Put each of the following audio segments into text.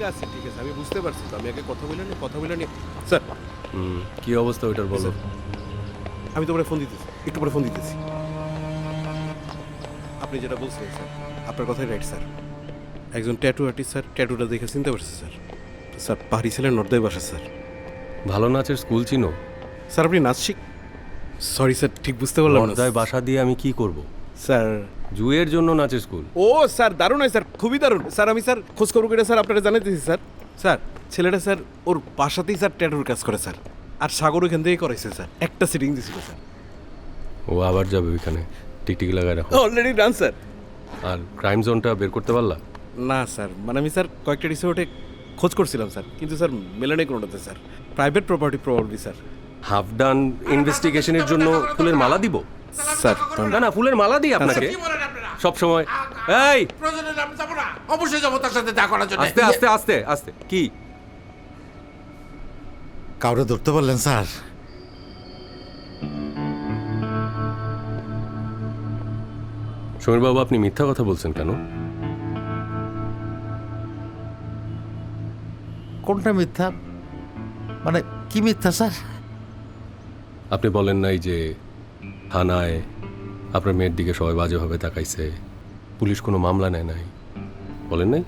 আছে আমি বুঝতে পারছি তো, আমি আগে কথা বলে নি স্যার। কি অবস্থা ওইটার বলো। আমি তো ফোন দিতেছি, একটু পরে ফোন দিতেছি। আপনি যেটা বলছিলেন স্যার, আপনার কথাই রাইট স্যার। একজন ট্যাটু আর্টিস্ট স্যার, ট্যাটুটা দেখে চিনতে পারছি স্যার। স্যার পাহাড়ি ছেলের নর্দায় বাসা স্যার। ভালো নাচের স্কুল চিনো? স্যার আপনি নাচ শিখ, সরি স্যার ঠিক বুঝতে পারলাম না নর্দায় বাসা দিয়ে আমি কি করব? স্যার। জুয়ের জন্য নাচের স্কুল। ও স্যার দারুণ হয় স্যার, খুবই দারুণ স্যার। আমি স্যার খোঁজ খবর করে স্যার আপনারা জানাইতেছি স্যার। স্যার ছেলেটা স্যার ওর বাসাতেই স্যার ট্যাটুর কাজ করে স্যার, আর সাগর ওখান থেকেই করাইছে স্যার, একটা সিটিং দিছিল স্যার। ও আবার যাবে ওইখানে, টিকটিকি লাগায় রাখো। Already done sir. আর ক্রাইম জোনটা বের করতে পারলা? না স্যার, মানে আমি স্যার কয়েকটা রিসোর্টে খোঁজ করছিলাম স্যার, কিন্তু স্যার মেলে নেই কোনোটাতে sir. Private property probably sir. Half done ইনভেস্টিগেশনের জন্য ফুলের মালা দিব স্যার না না, ফুলের মালা দিই আপনাকে সব সময়। এই প্রয়োজনে আমি যাবো না, অবশ্যই যাবো তার সাথে দেখা করার জন্য। আস্তে আস্তে আস্তে আস্তে। কি কাউরে ধরতে পারলেন স্যার? সমীর বাবু, আপনি মিথ্যা কথা বলছেন কেন? কোনটা মিথ্যা? মানে কি মিথ্যা স্যার? আপনি বলেন নাই যে থানায় আপনার মেয়ের দিকে সবাই বাজেভাবে তাকাইছে, পুলিশ কোনো মামলা নেয় নাই, বলেন নাই?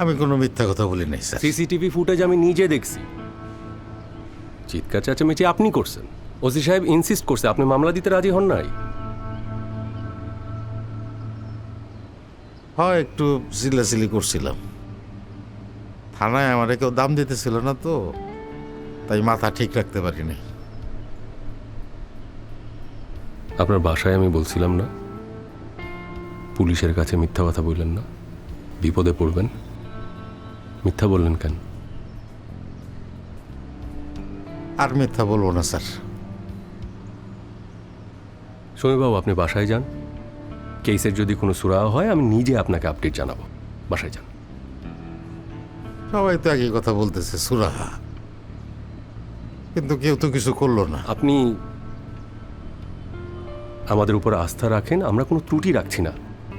আমি কোনো মিথ্যা কথা বলি নাই স্যার। সিসিটিভি ফুটেজ আমি নিজে দেখছি। চিৎকার চেঁচামেচি আপনি করছেন, ওসি সাহেব ইনসিস্ট করছে, আপনি মামলা দিতে রাজি হন নাই। হয় একটু চিল্লাচিল্লি করছিলাম, থানায় আমার কেউ দাম দিতেছিল না তো, তাই মাথা ঠিক রাখতে পারিনি। আপনার বাসায় আমি বলছিলাম না পুলিশের কাছে মিথ্যা কথা বললেন না, বিপদে পড়বেন? মিথ্যা বললেন কেন? আর মিথ্যা বলবো না স্যার। সমীরবাবু, আপনি বাসায় যান, কেসের যদি কোনো সুরাহা হয় আমি নিজে আপনাকে আপডেট জানাবো। বাসায় যান। সবাই তো একই কথা বলতেছে, সুরাহা, কিন্তু কেউ তো কিছু করলো না। আপনি আমাদের উপর আস্থা রাখেন, আমরা কোনো ত্রুটি রাখছি না,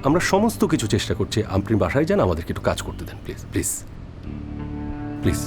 আমরা সমস্ত কিছু চেষ্টা করছি। আপনি বাসায় যান, আমাদেরকে একটু কাজ করতে দেন প্লিজ প্লিজ প্লিজ।